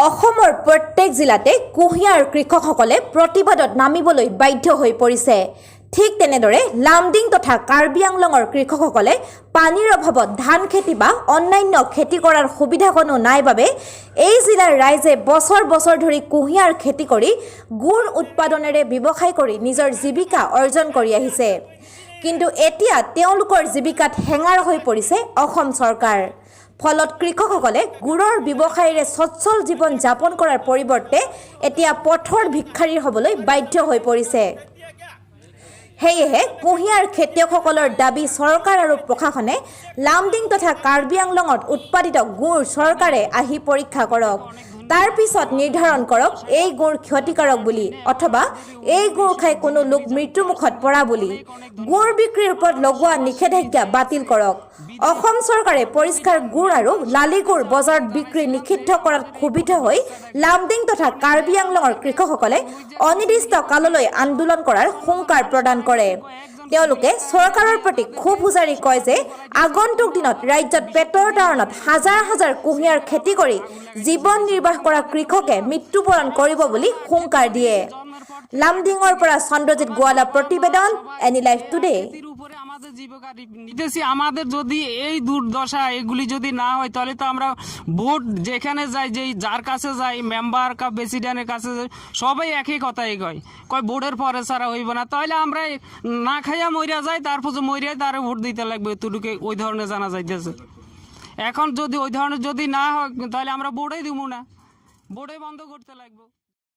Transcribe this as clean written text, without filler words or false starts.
অসমৰ প্ৰত্যেক জিলাতে কুঁহিয়াৰ কৃষকসকলে প্ৰতিবাদত নামিবলৈ বাধ্য হৈ পৰিছে। ঠিক তেনেদৰে লামডিং তথা কাৰ্বি আংলঙৰ কৃষকসকলে পানীৰ অভাৱত ধান খেতি বা অন্যান্য খেতি কৰাৰ সুবিধা কোনো নাই বাবে এই জিলাৰ ৰাইজে বছৰ বছৰ ধৰি কুঁহিয়াৰ খেতি কৰি গুড় উৎপাদনেৰে ব্যৱসায় কৰি নিজৰ জীৱিকা অৰ্জন কৰি আহিছে। কিন্তু এতিয়া তেওঁলোকৰ জীৱিকাত হেঙাৰ হৈ পৰিছে অসম চৰকাৰ। ফলত কৃষকসকলে গুড়ৰ ব্যৱসায়ৰে সচ্ছল জীৱন যাপন কৰাৰ পৰিৱৰ্তে এতিয়া পথৰ ভিক্ষাৰীৰ হ'বলৈ বাধ্য হৈ পৰিছে। সেয়েহে কুঁহিয়াৰ খেতিয়কসকলৰ দাবী চৰকাৰ আৰু প্ৰশাসনে লামডিং তথা কাৰ্বি আংলঙত উৎপাদিত গুড় চৰকাৰে আহি পৰীক্ষা কৰক। তাৰ পিছত নিৰ্ধাৰণ কৰক এই গুড় ক্ষতিকাৰক বুলি অথবা এই গুড় খাই কোনো লোক মৃত্যুমুখত পৰা বুলি। গুড় বিক্ৰীৰ ওপৰত লগোৱা নিষেধাজ্ঞা বাতিল কৰক। অসম চৰকাৰে পৰিষ্কাৰ গুড় আৰু লালি গুড় বজাৰত বিক্ৰী নিষিদ্ধ কৰাত ক্ষোভিত হৈ লামডিং তথা কাৰ্বি আংলঙৰ কৃষকসকলে অনিৰ্দিষ্ট কাললৈ আন্দোলন কৰাৰ হুংকাৰ প্ৰদান কৰে। তেওঁলোকে চৰকাৰৰ প্ৰতি ক্ষোভ উজাৰি কয় যে আগন্তুক দিনত ৰাজ্যত পেটৰ তাৰণত হাজাৰ হাজাৰ কুঁহিয়াৰ খেতি কৰি জীৱন নিৰ্বাহ কৰা কৃষকে মৃত্যুবৰণ কৰিব বুলি হুংকাৰ দিয়ে। লামডিঙৰ পৰা চন্দ্ৰজিৎ গোৱালা প্ৰতিবেদন, এনি লাইফ টুডে। আমাদের জীবিকা নিতেছি, আমাদের যদি এই দুর্দশা এগুলি যদি না হয় তাহলে তো আমরা ভোট যেখানে যাই, যেই যার কাছে যাই, মেম্বার কা প্রেসিডেন্টের কাছে সবাই একই কথাই কয় ভোটের পরে ছাড়া হইব না, তাহলে আমরা না খাইয়া মরিয়া যাই, তারপর মরিয়া তারা ভোট দিতে লাগবে। এতটুকু ওই ধরনের জানা যাইতেছে। এখন যদি ওই ধরনের যদি না হয় তাহলে আমরা ভোটই দিব না, ভোটই বন্ধ করতে লাগবে।